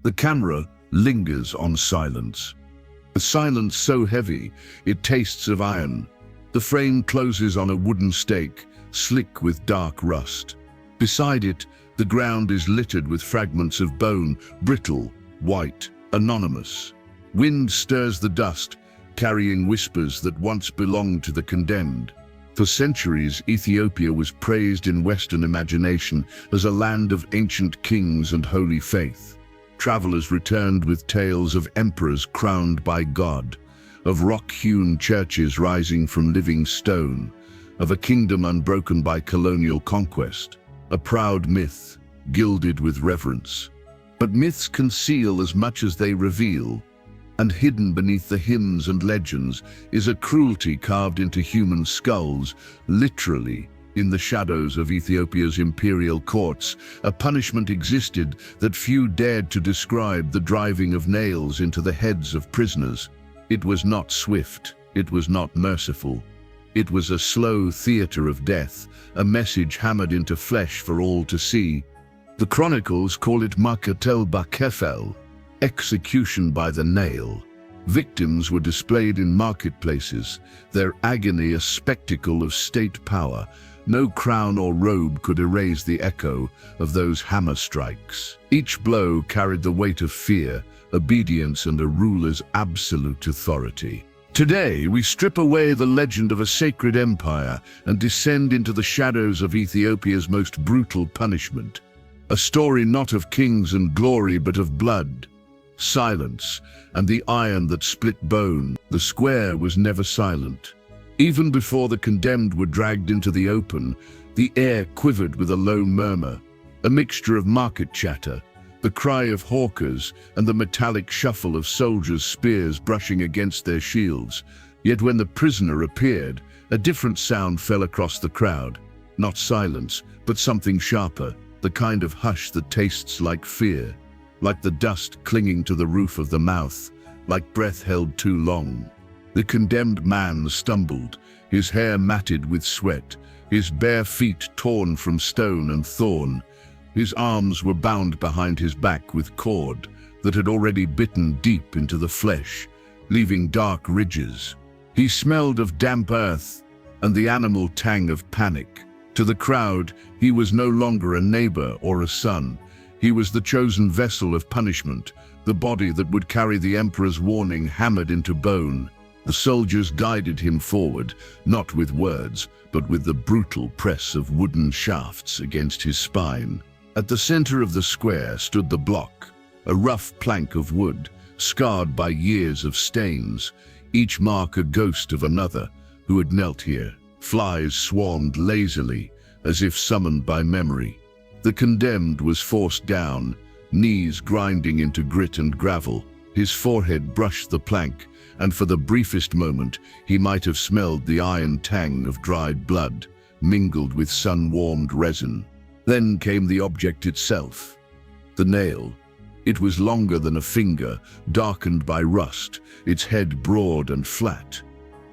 The camera lingers on silence. A silence so heavy, it tastes of iron. The frame closes on a wooden stake, slick with dark rust. Beside it, the ground is littered with fragments of bone, brittle, white, anonymous. Wind stirs the dust, carrying whispers that once belonged to the condemned. For centuries, Ethiopia was praised in Western imagination as a land of ancient kings and holy faith. Travelers returned with tales of emperors crowned by God, of rock-hewn churches rising from living stone, of a kingdom unbroken by colonial conquest, a proud myth, gilded with reverence. But myths conceal as much as they reveal, and hidden beneath the hymns and legends is a cruelty carved into human skulls, literally in the shadows of Ethiopia's imperial courts. A punishment existed that few dared to describe: the driving of nails into the heads of prisoners. It was not swift, it was not merciful. It was a slow theater of death, a message hammered into flesh for all to see. The chronicles call it Makatel Bakefel, execution by the nail. Victims were displayed in marketplaces, their agony a spectacle of state power. No crown or robe could erase the echo of those hammer strikes. Each blow carried the weight of fear, obedience, and a ruler's absolute authority. Today, we strip away the legend of a sacred empire and descend into the shadows of Ethiopia's most brutal punishment. A story not of kings and glory, but of blood, silence, and the iron that split bone. The square was never silent. Even before the condemned were dragged into the open, the air quivered with a low murmur, a mixture of market chatter, the cry of hawkers, and the metallic shuffle of soldiers' spears brushing against their shields. Yet when the prisoner appeared, a different sound fell across the crowd. Not silence, but something sharper, the kind of hush that tastes like fear, like the dust clinging to the roof of the mouth, like breath held too long. The condemned man stumbled, his hair matted with sweat, his bare feet torn from stone and thorn. His arms were bound behind his back with cord that had already bitten deep into the flesh, leaving dark ridges. He smelled of damp earth and the animal tang of panic. To the crowd, he was no longer a neighbor or a son. He was the chosen vessel of punishment, the body that would carry the emperor's warning hammered into bone. The soldiers guided him forward, not with words, but with the brutal press of wooden shafts against his spine. At the center of the square stood the block, a rough plank of wood, scarred by years of stains, each mark a ghost of another who had knelt here. Flies swarmed lazily, as if summoned by memory. The condemned was forced down, knees grinding into grit and gravel. His forehead brushed the plank, and for the briefest moment he might have smelled the iron tang of dried blood, mingled with sun-warmed resin. Then came the object itself, the nail. It was longer than a finger, darkened by rust, its head broad and flat.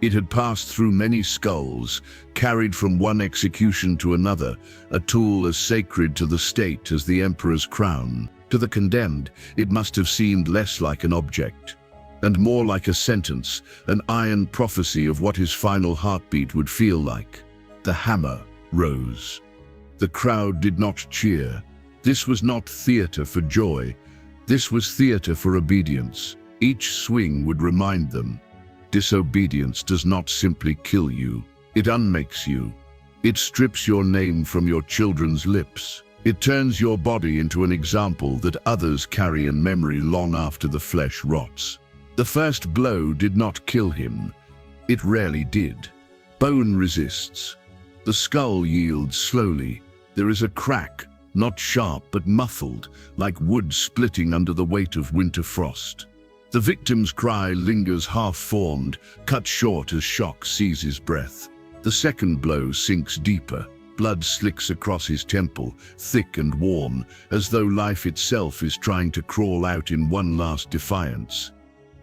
It had passed through many skulls, carried from one execution to another, a tool as sacred to the state as the emperor's crown. To the condemned, it must have seemed less like an object, and more like a sentence, an iron prophecy of what his final heartbeat would feel like. The hammer rose. The crowd did not cheer. This was not theater for joy. This was theater for obedience. Each swing would remind them. Disobedience does not simply kill you. It unmakes you. It strips your name from your children's lips. It turns your body into an example that others carry in memory long after the flesh rots. The first blow did not kill him. It rarely did. Bone resists. The skull yields slowly. There is a crack, not sharp but muffled, like wood splitting under the weight of winter frost. The victim's cry lingers half-formed, cut short as shock seizes breath. The second blow sinks deeper. Blood slicks across his temple, thick and warm, as though life itself is trying to crawl out in one last defiance.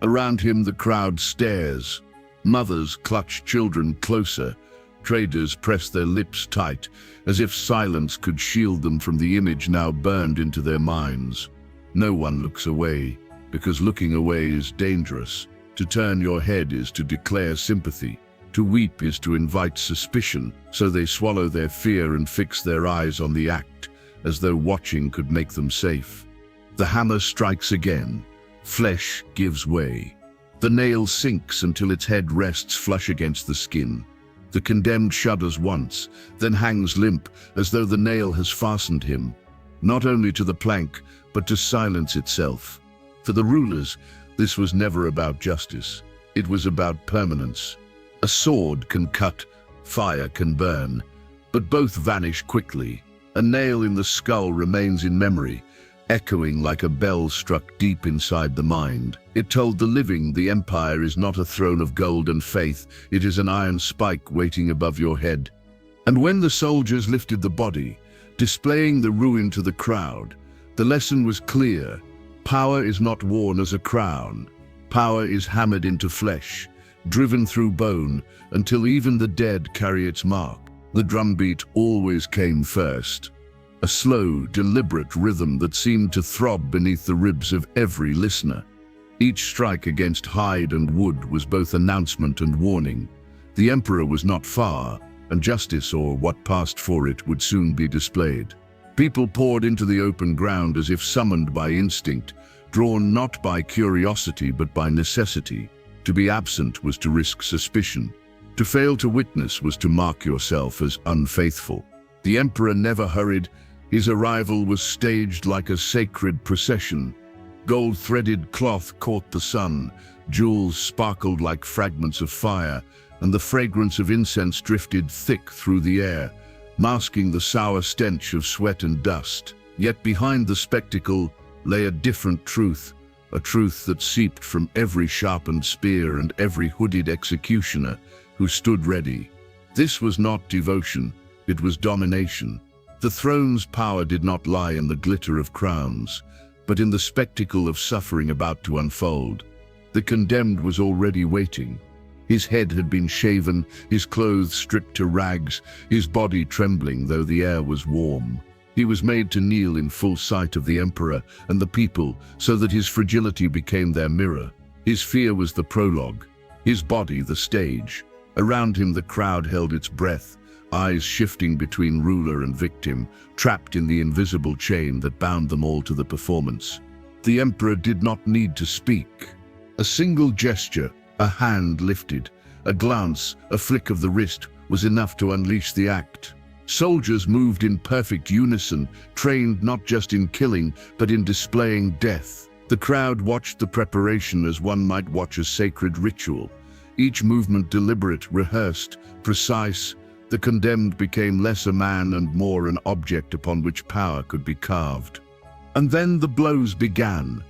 Around him the crowd stares. Mothers clutch children closer. Traders press their lips tight, as if silence could shield them from the image now burned into their minds. No one looks away, because looking away is dangerous. To turn your head is to declare sympathy. To weep is to invite suspicion, so they swallow their fear and fix their eyes on the act, as though watching could make them safe. The hammer strikes again. Flesh gives way. The nail sinks until its head rests flush against the skin. The condemned shudders once, then hangs limp, as though the nail has fastened him, not only to the plank, but to silence itself. For the rulers, this was never about justice. It was about permanence. A sword can cut, fire can burn, but both vanish quickly. A nail in the skull remains in memory, echoing like a bell struck deep inside the mind. It told the living the empire is not a throne of gold and faith, it is an iron spike waiting above your head. And when the soldiers lifted the body, displaying the ruin to the crowd, the lesson was clear. Power is not worn as a crown. Power is hammered into flesh, driven through bone, until even the dead carry its mark. The drumbeat always came first. A slow, deliberate rhythm that seemed to throb beneath the ribs of every listener. Each strike against hide and wood was both announcement and warning. The emperor was not far, and justice, or what passed for it, would soon be displayed. People poured into the open ground as if summoned by instinct, drawn not by curiosity but by necessity. To be absent was to risk suspicion. To fail to witness was to mark yourself as unfaithful. The emperor never hurried. His arrival was staged like a sacred procession. Gold-threaded cloth caught the sun, jewels sparkled like fragments of fire, and the fragrance of incense drifted thick through the air, masking the sour stench of sweat and dust. Yet behind the spectacle lay a different truth, a truth that seeped from every sharpened spear and every hooded executioner who stood ready. This was not devotion, it was domination. The throne's power did not lie in the glitter of crowns, but in the spectacle of suffering about to unfold. The condemned was already waiting. His head had been shaven, his clothes stripped to rags, his body trembling though the air was warm. He was made to kneel in full sight of the emperor and the people, so that his fragility became their mirror. His fear was the prologue, his body the stage. Around him the crowd held its breath, eyes shifting between ruler and victim, trapped in the invisible chain that bound them all to the performance. The emperor did not need to speak. A single gesture, a hand lifted, a glance, a flick of the wrist was enough to unleash the act. Soldiers moved in perfect unison, trained not just in killing, but in displaying death. The crowd watched the preparation as one might watch a sacred ritual. Each movement deliberate, rehearsed, precise. The condemned became less a man and more an object upon which power could be carved. And then the blows began.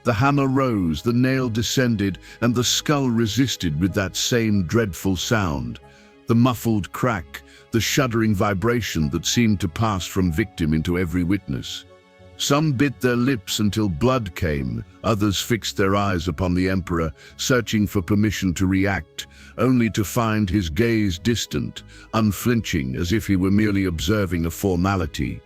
The hammer rose, the nail descended, and the skull resisted with that same dreadful sound. The muffled crack, the shuddering vibration that seemed to pass from victim into every witness. Some bit their lips until blood came, others fixed their eyes upon the emperor, searching for permission to react, only to find his gaze distant, unflinching, as if he were merely observing a formality.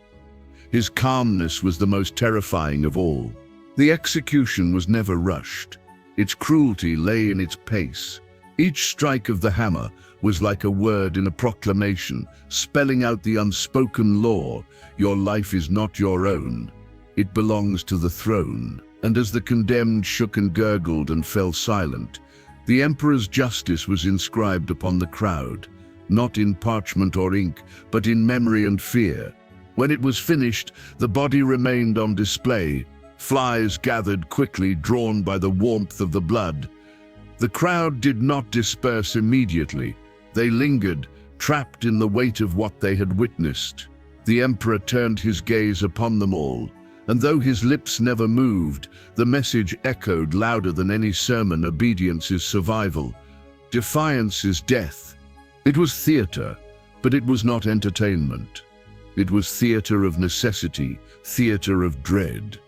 His calmness was the most terrifying of all. The execution was never rushed. Its cruelty lay in its pace. Each strike of the hammer was like a word in a proclamation, spelling out the unspoken law: your life is not your own. It belongs to the throne. And as the condemned shook and gurgled and fell silent, the emperor's justice was inscribed upon the crowd, not in parchment or ink, but in memory and fear. When it was finished, the body remained on display. Flies gathered quickly, drawn by the warmth of the blood. The crowd did not disperse immediately. They lingered, trapped in the weight of what they had witnessed. The emperor turned his gaze upon them all, and though his lips never moved, the message echoed louder than any sermon: obedience is survival, defiance is death. It was theater, but it was not entertainment. It was theater of necessity, theater of dread.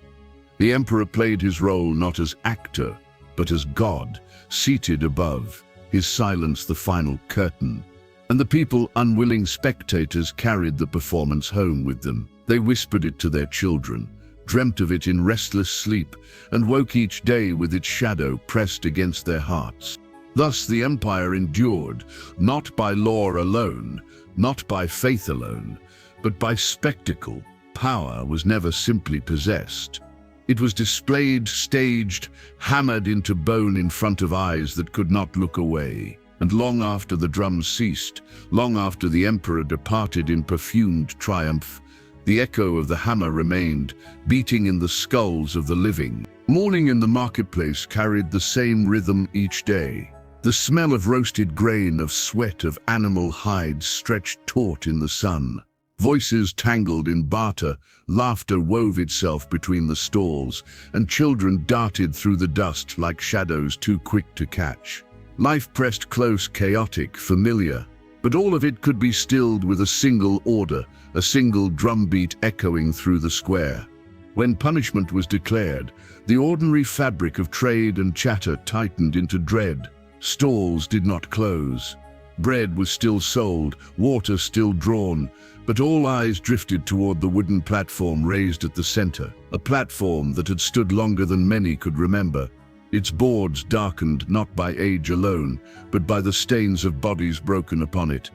The emperor played his role not as actor, but as God, seated above, his silence the final curtain. And the people, unwilling spectators, carried the performance home with them. They whispered it to their children, dreamt of it in restless sleep, and woke each day with its shadow pressed against their hearts. Thus the empire endured, not by law alone, not by faith alone, but by spectacle. Power was never simply possessed. It was displayed, staged, hammered into bone in front of eyes that could not look away. And long after the drums ceased, long after the emperor departed in perfumed triumph, the echo of the hammer remained, beating in the skulls of the living. Morning in the marketplace carried the same rhythm each day. The smell of roasted grain, of sweat, of animal hides stretched taut in the sun. Voices tangled in barter, laughter wove itself between the stalls, and children darted through the dust like shadows too quick to catch. Life pressed close, chaotic, familiar, but all of it could be stilled with a single order, a single drumbeat echoing through the square. When punishment was declared, the ordinary fabric of trade and chatter tightened into dread. Stalls did not close. Bread was still sold, water still drawn, but all eyes drifted toward the wooden platform raised at the center, a platform that had stood longer than many could remember. Its boards darkened not by age alone, but by the stains of bodies broken upon it.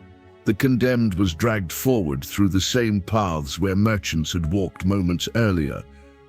The condemned was dragged forward through the same paths where merchants had walked moments earlier.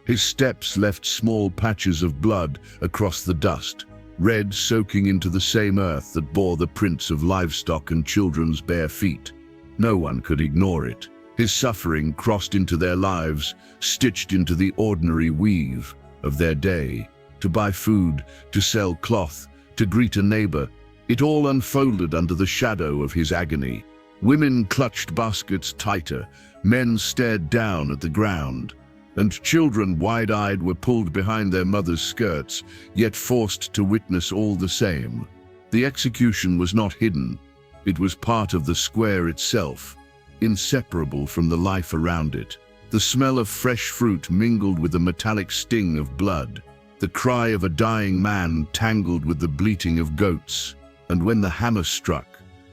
His steps left small patches of blood across the dust, red soaking into the same earth that bore the prints of livestock and children's bare feet. No one could ignore it. His suffering crossed into their lives, stitched into the ordinary weave of their day. To buy food, to sell cloth, to greet a neighbor, it all unfolded under the shadow of his agony. Women clutched baskets tighter, men stared down at the ground, and children, wide-eyed, were pulled behind their mothers' skirts, yet forced to witness all the same. The execution was not hidden. It was part of the square itself, inseparable from the life around it. The smell of fresh fruit mingled with the metallic sting of blood. The cry of a dying man tangled with the bleating of goats. And when the hammer struck,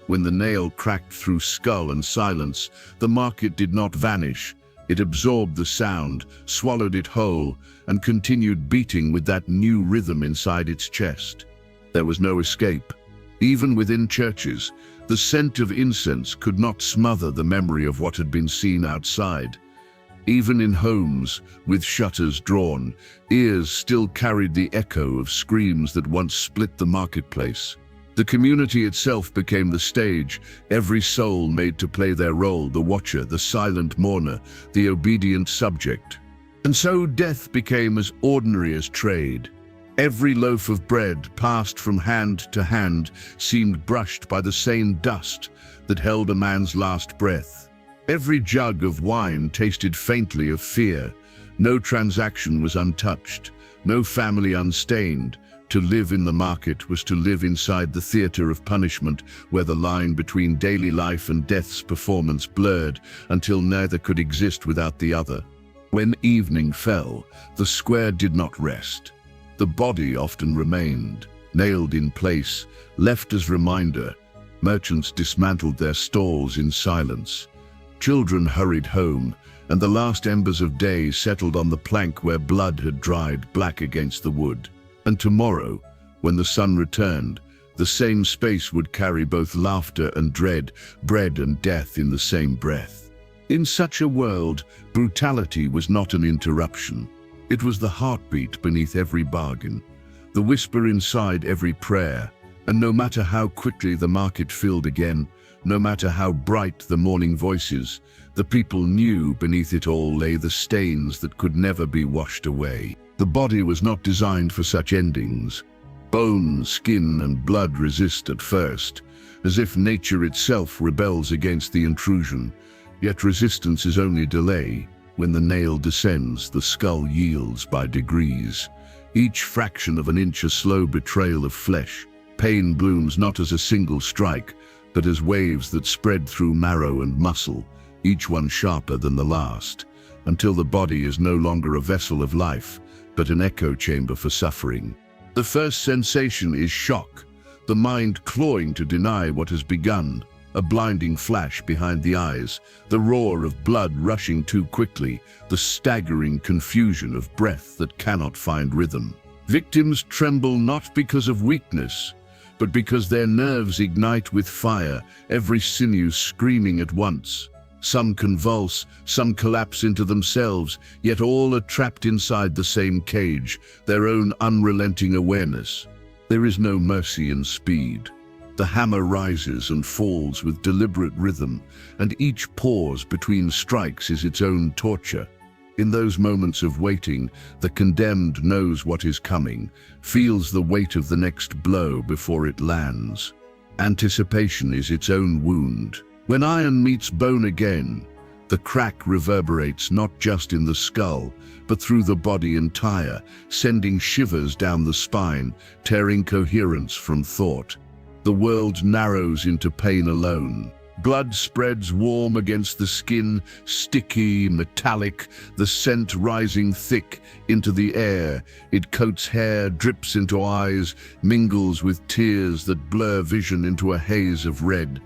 when the nail cracked through skull and silence, the market did not vanish. It absorbed the sound, swallowed it whole, and continued beating with that new rhythm inside its chest. There was no escape. Even within churches, the scent of incense could not smother the memory of what had been seen outside. Even in homes, with shutters drawn, ears still carried the echo of screams that once split the marketplace. The community itself became the stage, every soul made to play their role, the watcher, the silent mourner, the obedient subject. And so death became as ordinary as trade. Every loaf of bread passed from hand to hand seemed brushed by the same dust that held a man's last breath. Every jug of wine tasted faintly of fear. No transaction was untouched, no family unstained. To live in the market was to live inside the theater of punishment, where the line between daily life and death's performance blurred until neither could exist without the other. When evening fell, the square did not rest. The body often remained, nailed in place, left as reminder. Merchants dismantled their stalls in silence. Children hurried home, and the last embers of day settled on the plank where blood had dried black against the wood. And tomorrow, when the sun returned, the same space would carry both laughter and dread, bread and death in the same breath. In such a world, brutality was not an interruption. It was the heartbeat beneath every bargain, the whisper inside every prayer. And no matter how quickly the market filled again, no matter how bright the morning voices, the people knew beneath it all lay the stains that could never be washed away. The body was not designed for such endings. Bone, skin, and blood resist at first, as if nature itself rebels against the intrusion. Yet resistance is only delay. When the nail descends, the skull yields by degrees. Each fraction of an inch a slow betrayal of flesh. Pain blooms not as a single strike, but as waves that spread through marrow and muscle, each one sharper than the last, until the body is no longer a vessel of life, but an echo chamber for suffering. The first sensation is shock, the mind clawing to deny what has begun. a blinding flash behind the eyes, the roar of blood rushing too quickly, the staggering confusion of breath that cannot find rhythm. Victims tremble not because of weakness, but because their nerves ignite with fire, every sinew screaming at once. Some convulse, some collapse into themselves, yet all are trapped inside the same cage, their own unrelenting awareness. There is no mercy in speed. The hammer rises and falls with deliberate rhythm, and each pause between strikes is its own torture. In those moments of waiting, the condemned knows what is coming, feels the weight of the next blow before it lands. Anticipation is its own wound. When iron meets bone again, the crack reverberates not just in the skull, but through the body entire, sending shivers down the spine, tearing coherence from thought. The world narrows into pain alone. Blood spreads warm against the skin, sticky, metallic, the scent rising thick into the air. It coats hair, drips into eyes, mingles with tears that blur vision into a haze of red.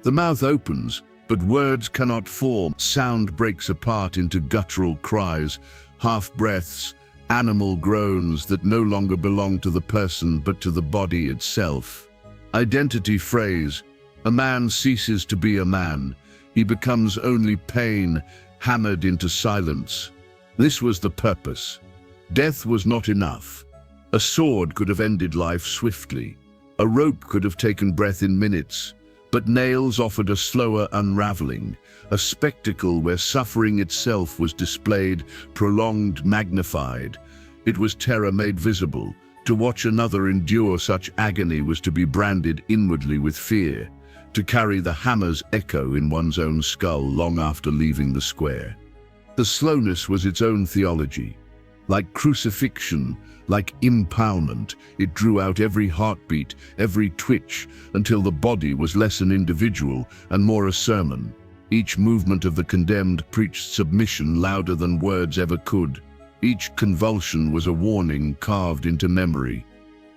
The mouth opens, but words cannot form. Sound breaks apart into guttural cries, half-breaths, animal groans that no longer belong to the person but to the body itself. Identity phrase. A man ceases to be a man. He becomes only pain, hammered into silence. This was the purpose. Death was not enough. A sword could have ended life swiftly. A rope could have taken breath in minutes. But nails offered a slower unraveling, a spectacle where suffering itself was displayed, prolonged, magnified. It was terror made visible. To watch another endure such agony was to be branded inwardly with fear, to carry the hammer's echo in one's own skull long after leaving the square. The slowness was its own theology. Like crucifixion, like impalement, it drew out every heartbeat, every twitch, until the body was less an individual and more a sermon. Each movement of the condemned preached submission louder than words ever could. Each convulsion was a warning carved into memory.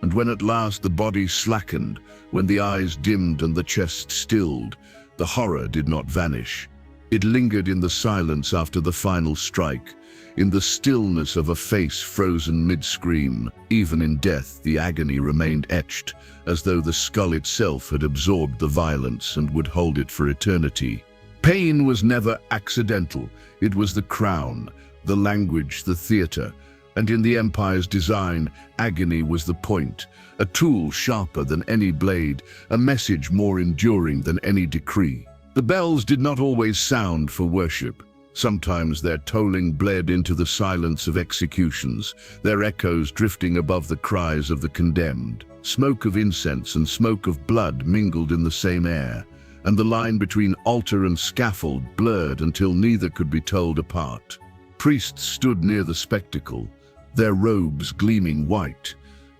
And when at last the body slackened, when the eyes dimmed and the chest stilled, the horror did not vanish. It lingered in the silence after the final strike, in the stillness of a face frozen mid-scream. Even in death, the agony remained etched, as though the skull itself had absorbed the violence and would hold it for eternity. Pain was never accidental. It was the crown, the language, the theater. And in the empire's design, agony was the point, a tool sharper than any blade, a message more enduring than any decree. The bells did not always sound for worship. Sometimes their tolling bled into the silence of executions, their echoes drifting above the cries of the condemned. Smoke of incense and smoke of blood mingled in the same air, and the line between altar and scaffold blurred until neither could be told apart. Priests stood near the spectacle, their robes gleaming white,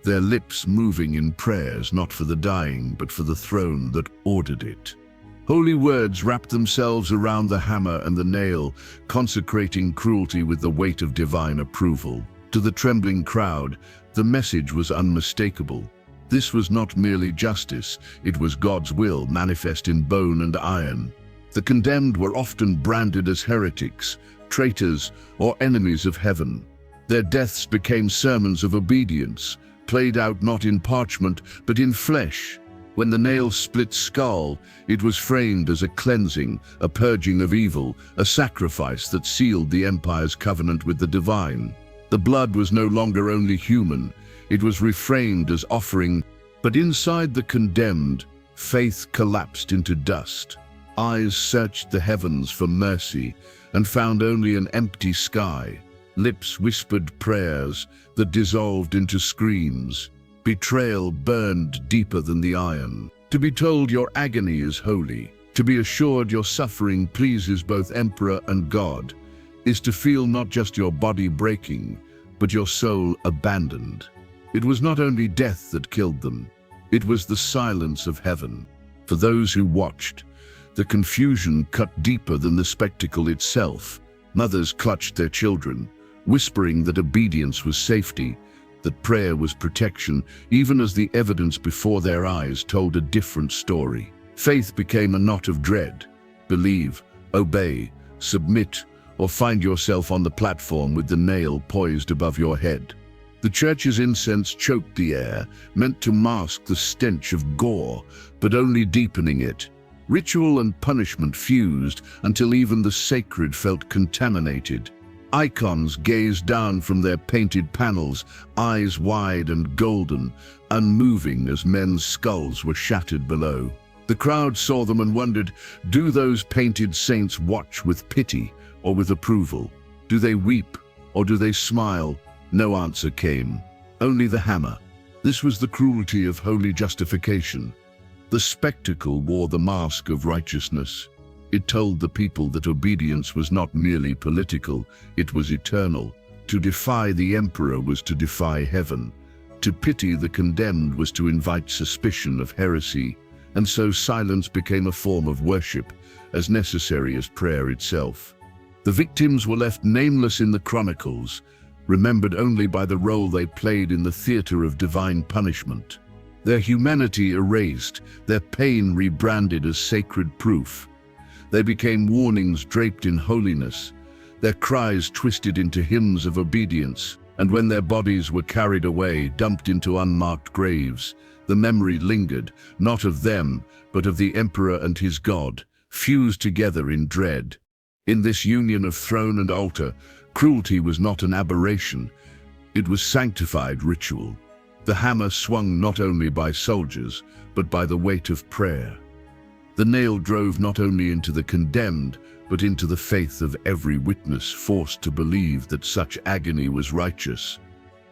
their lips moving in prayers not for the dying but for the throne that ordered it. Holy words wrapped themselves around the hammer and the nail, consecrating cruelty with the weight of divine approval. To the trembling crowd, the message was unmistakable. This was not merely justice, it was God's will manifest in bone and iron. The condemned were often branded as heretics, traitors, or enemies of heaven. Their deaths became sermons of obedience, played out not in parchment, but in flesh. When the nail split skull, it was framed as a cleansing, a purging of evil, a sacrifice that sealed the empire's covenant with the divine. The blood was no longer only human, it was reframed as offering. But inside the condemned, faith collapsed into dust. Eyes searched the heavens for mercy and found only an empty sky. Lips whispered prayers that dissolved into screams. Betrayal burned deeper than the iron. To be told your agony is holy, to be assured your suffering pleases both Emperor and God, is to feel not just your body breaking, but your soul abandoned. It was not only death that killed them, it was the silence of heaven. For those who watched, the confusion cut deeper than the spectacle itself. Mothers clutched their children, whispering that obedience was safety, that prayer was protection, even as the evidence before their eyes told a different story. Faith became a knot of dread. Believe, obey, submit, or find yourself on the platform with the nail poised above your head. The church's incense choked the air, meant to mask the stench of gore, but only deepening it. Ritual and punishment fused until even the sacred felt contaminated. Icons gazed down from their painted panels, eyes wide and golden, unmoving as men's skulls were shattered below. The crowd saw them and wondered, do those painted saints watch with pity or with approval? Do they weep or do they smile? No answer came, only the hammer. This was the cruelty of holy justification. The spectacle wore the mask of righteousness. It told the people that obedience was not merely political, it was eternal. To defy the emperor was to defy heaven. To pity the condemned was to invite suspicion of heresy. And so silence became a form of worship, as necessary as prayer itself. The victims were left nameless in the chronicles, remembered only by the role they played in the theater of divine punishment. Their humanity erased, their pain rebranded as sacred proof. They became warnings draped in holiness, their cries twisted into hymns of obedience, and when their bodies were carried away, dumped into unmarked graves, the memory lingered, not of them, but of the emperor and his god, fused together in dread. In this union of throne and altar, cruelty was not an aberration, it was sanctified ritual. The hammer swung not only by soldiers, but by the weight of prayer. The nail drove not only into the condemned, but into the faith of every witness forced to believe that such agony was righteous.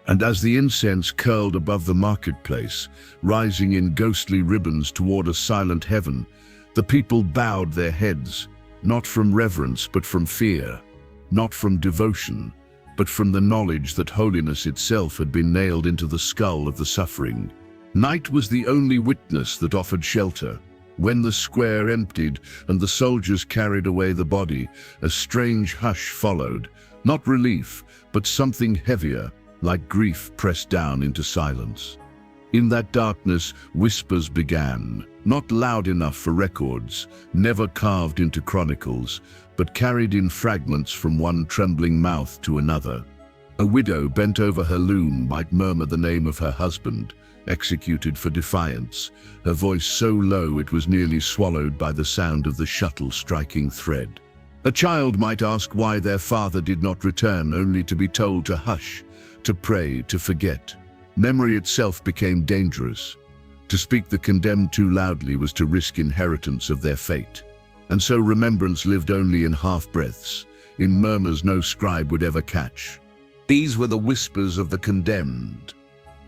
And as the incense curled above the marketplace, rising in ghostly ribbons toward a silent heaven, the people bowed their heads, not from reverence but from fear, not from devotion, but from the knowledge that holiness itself had been nailed into the skull of the suffering. Night was the only witness that offered shelter. When the square emptied and the soldiers carried away the body, a strange hush followed, not relief, but something heavier, like grief pressed down into silence. In that darkness, whispers began, not loud enough for records, never carved into chronicles, but carried in fragments from one trembling mouth to another. A widow bent over her loom might murmur the name of her husband, executed for defiance, her voice so low it was nearly swallowed by the sound of the shuttle striking thread. A child might ask why their father did not return, only to be told to hush, to pray, to forget. Memory itself became dangerous. To speak the condemned too loudly was to risk inheritance of their fate. And so remembrance lived only in half-breaths, in murmurs no scribe would ever catch. These were the whispers of the condemned.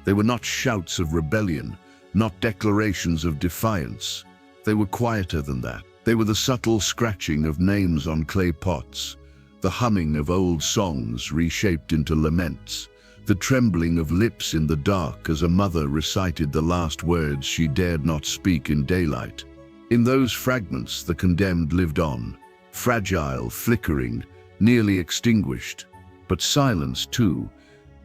They were not shouts of rebellion, not declarations of defiance. They were quieter than that. They were the subtle scratching of names on clay pots, the humming of old songs reshaped into laments, the trembling of lips in the dark as a mother recited the last words she dared not speak in daylight. In those fragments, the condemned lived on, fragile, flickering, nearly extinguished. But silence, too,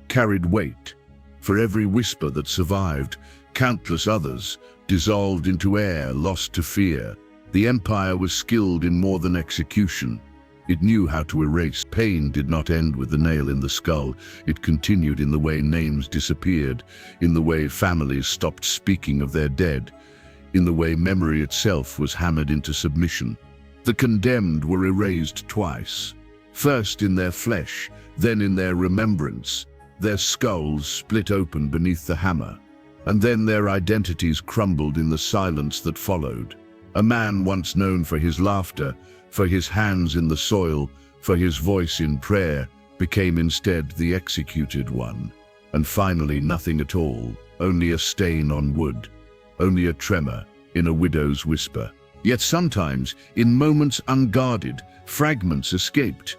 carried weight. For every whisper that survived, countless others dissolved into air, lost to fear. The empire was skilled in more than execution. It knew how to erase. Pain did not end with the nail in the skull. It continued in the way names disappeared, in the way families stopped speaking of their dead, in the way memory itself was hammered into submission. The condemned were erased twice, first in their flesh, then in their remembrance. Their skulls split open beneath the hammer, and then their identities crumbled in the silence that followed. A man once known for his laughter, for his hands in the soil, for his voice in prayer, became instead the executed one. And finally nothing at all, only a stain on wood, only a tremor in a widow's whisper. Yet sometimes, in moments unguarded, fragments escaped.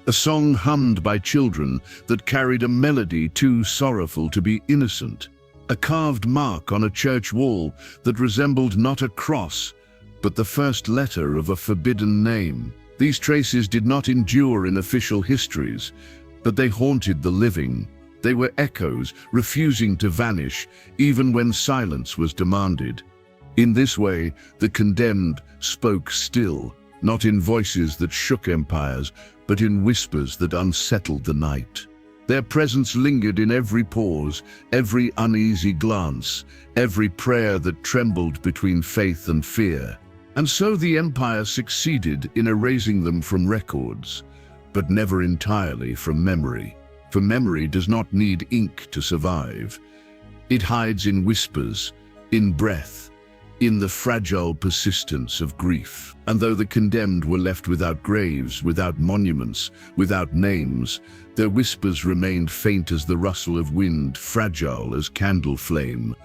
A song hummed by children that carried a melody too sorrowful to be innocent. A carved mark on a church wall that resembled not a cross, but the first letter of a forbidden name. These traces did not endure in official histories, but they haunted the living. They were echoes, refusing to vanish, even when silence was demanded. In this way, the condemned spoke still, not in voices that shook empires, but in whispers that unsettled the night. Their presence lingered in every pause, every uneasy glance, every prayer that trembled between faith and fear. And so the empire succeeded in erasing them from records, but never entirely from memory. For memory does not need ink to survive. It hides in whispers, in breath, in the fragile persistence of grief. And though the condemned were left without graves, without monuments, without names, their whispers remained faint as the rustle of wind, fragile as candle flame,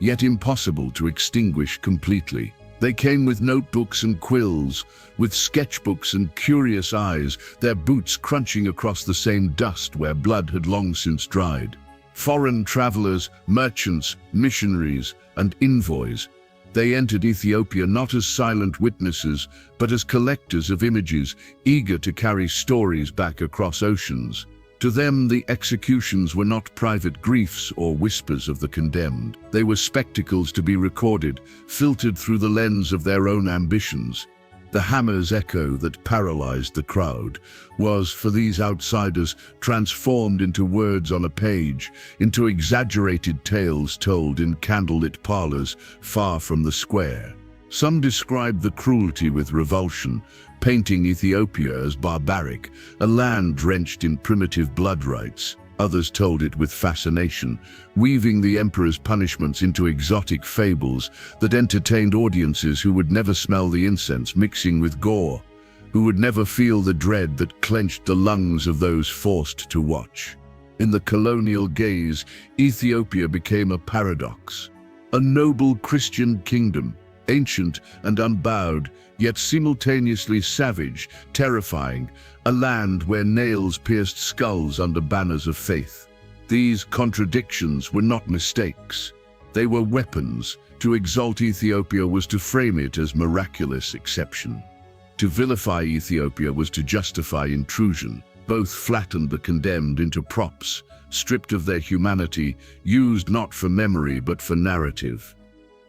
yet impossible to extinguish completely. They came with notebooks and quills, with sketchbooks and curious eyes, their boots crunching across the same dust where blood had long since dried. Foreign travelers, merchants, missionaries, and envoys, they entered Ethiopia not as silent witnesses, but as collectors of images, eager to carry stories back across oceans. To them, the executions were not private griefs or whispers of the condemned. They were spectacles to be recorded, filtered through the lens of their own ambitions. The hammer's echo that paralyzed the crowd was, for these outsiders, transformed into words on a page, into exaggerated tales told in candlelit parlors far from the square. Some described the cruelty with revulsion, painting Ethiopia as barbaric, a land drenched in primitive blood rites. Others told it with fascination, weaving the emperor's punishments into exotic fables that entertained audiences who would never smell the incense mixing with gore, who would never feel the dread that clenched the lungs of those forced to watch. In the colonial gaze, Ethiopia became a paradox, a noble Christian kingdom, ancient and unbowed, yet simultaneously savage, terrifying, a land where nails pierced skulls under banners of faith. These contradictions were not mistakes. They were weapons. To exalt Ethiopia was to frame it as miraculous exception. To vilify Ethiopia was to justify intrusion. Both flattened the condemned into props, stripped of their humanity, used not for memory but for narrative.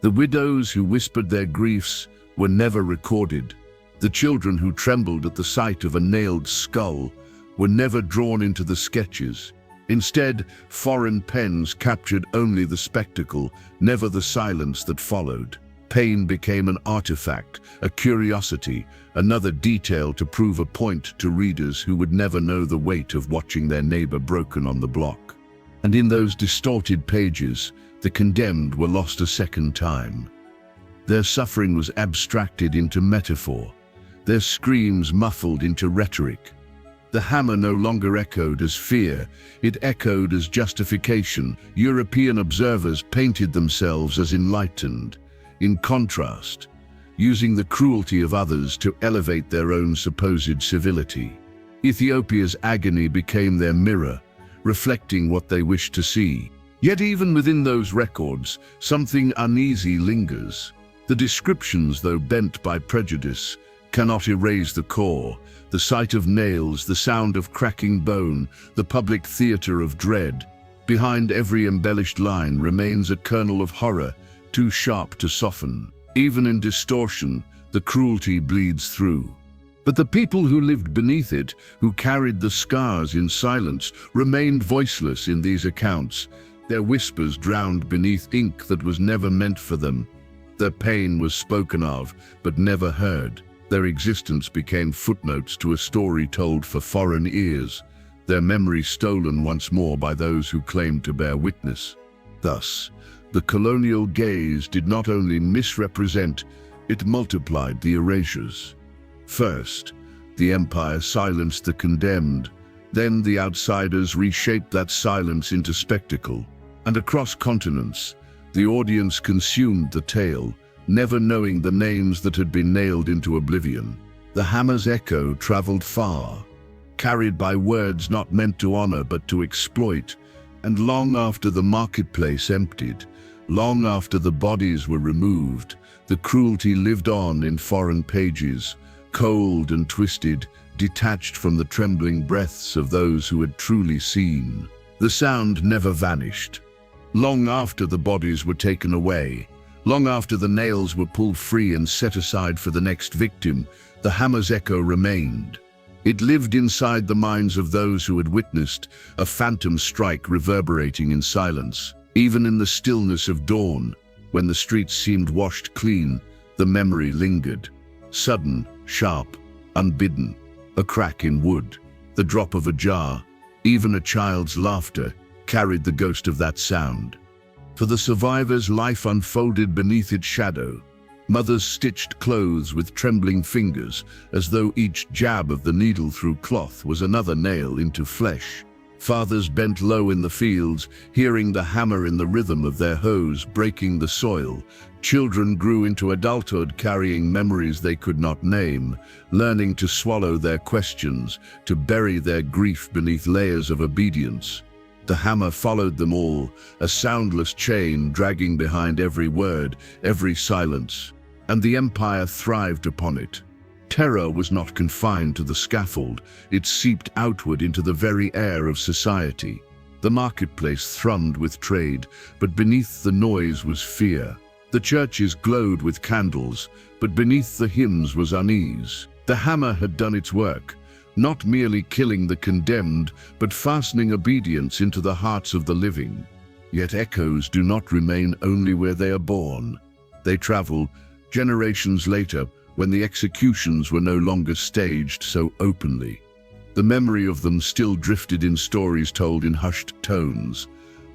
The widows who whispered their griefs were never recorded. The children who trembled at the sight of a nailed skull were never drawn into the sketches. Instead, foreign pens captured only the spectacle, never the silence that followed. Pain became an artifact, a curiosity, another detail to prove a point to readers who would never know the weight of watching their neighbor broken on the block. And in those distorted pages, the condemned were lost a second time. Their suffering was abstracted into metaphor, their screams muffled into rhetoric. The hammer no longer echoed as fear, it echoed as justification. European observers painted themselves as enlightened, in contrast, using the cruelty of others to elevate their own supposed civility. Ethiopia's agony became their mirror, reflecting what they wished to see. Yet even within those records, something uneasy lingers. The descriptions, though bent by prejudice, cannot erase the core. The sight of nails, the sound of cracking bone, the public theater of dread. Behind every embellished line remains a kernel of horror, too sharp to soften. Even in distortion, the cruelty bleeds through. But the people who lived beneath it, who carried the scars in silence, remained voiceless in these accounts, their whispers drowned beneath ink that was never meant for them. Their pain was spoken of, but never heard. Their existence became footnotes to a story told for foreign ears, their memory stolen once more by those who claimed to bear witness. Thus, the colonial gaze did not only misrepresent, it multiplied the erasures. First, the empire silenced the condemned, then the outsiders reshaped that silence into spectacle. And across continents, the audience consumed the tale, never knowing the names that had been nailed into oblivion. The hammer's echo traveled far, carried by words not meant to honor but to exploit, and long after the marketplace emptied, long after the bodies were removed, the cruelty lived on in foreign pages, cold and twisted, detached from the trembling breaths of those who had truly seen. The sound never vanished. Long after the bodies were taken away, Long after the nails were pulled free and set aside for the next victim, the hammer's echo remained. It lived inside the minds of those who had witnessed a phantom strike reverberating in silence. Even in the stillness of dawn, when the streets seemed washed clean, the memory lingered. Sudden, sharp, unbidden, a crack in wood, the drop of a jar, even a child's laughter carried the ghost of that sound. For the survivors, life unfolded beneath its shadow. Mothers stitched clothes with trembling fingers, as though each jab of the needle through cloth was another nail into flesh. Fathers bent low in the fields, hearing the hammer in the rhythm of their hoes breaking the soil. Children grew into adulthood carrying memories they could not name, learning to swallow their questions, to bury their grief beneath layers of obedience. The hammer followed them all, a soundless chain dragging behind every word, every silence, and the empire thrived upon it. Terror was not confined to the scaffold, it seeped outward into the very air of society. The marketplace thrummed with trade, but beneath the noise was fear. The churches glowed with candles, but beneath the hymns was unease. The hammer had done its work, not merely killing the condemned, but fastening obedience into the hearts of the living. Yet echoes do not remain only where they are born. They travel, generations later, when the executions were no longer staged so openly. The memory of them still drifted in stories told in hushed tones.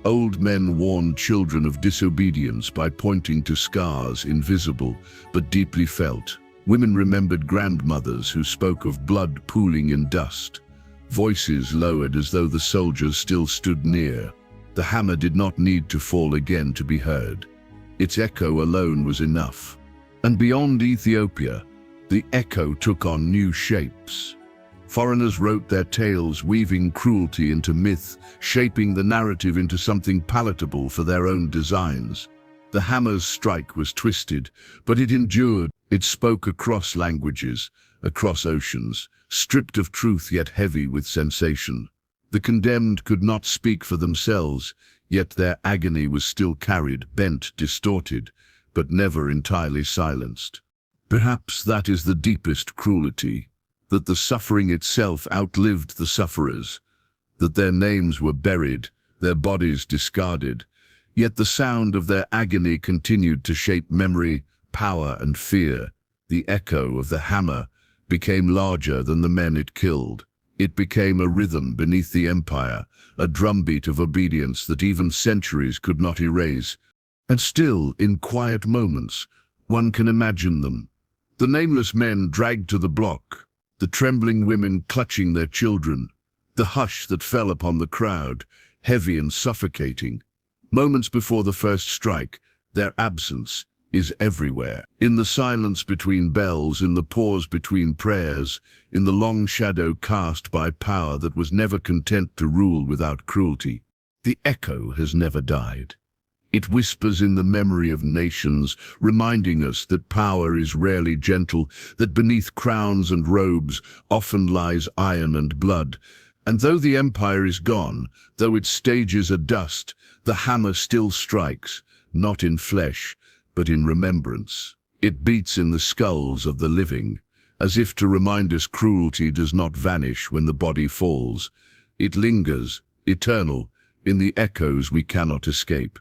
Old men warned children of disobedience by pointing to scars invisible but deeply felt. Women remembered grandmothers who spoke of blood pooling in dust. Voices lowered as though the soldiers still stood near. The hammer did not need to fall again to be heard. Its echo alone was enough. And beyond Ethiopia, the echo took on new shapes. Foreigners wrote their tales, weaving cruelty into myth, shaping the narrative into something palatable for their own designs. The hammer's strike was twisted, but it endured. It spoke across languages, across oceans, stripped of truth yet heavy with sensation. The condemned could not speak for themselves, yet their agony was still carried, bent, distorted, but never entirely silenced. Perhaps that is the deepest cruelty, that the suffering itself outlived the sufferers, that their names were buried, their bodies discarded, yet the sound of their agony continued to shape memory, power, and fear. The echo of the hammer became larger than the men it killed. It became a rhythm beneath the empire, a drumbeat of obedience that even centuries could not erase. And still, in quiet moments, one can imagine them. The nameless men dragged to the block, the trembling women clutching their children, the hush that fell upon the crowd, heavy and suffocating. Moments before the first strike, their absence is everywhere. In the silence between bells, in the pause between prayers, in the long shadow cast by power that was never content to rule without cruelty. The echo has never died. It whispers in the memory of nations, reminding us that power is rarely gentle, that beneath crowns and robes often lies iron and blood. And though the empire is gone, though its stages are dust, the hammer still strikes, not in flesh, but in remembrance. It beats in the skulls of the living, as if to remind us cruelty does not vanish when the body falls. It lingers, eternal, in the echoes we cannot escape.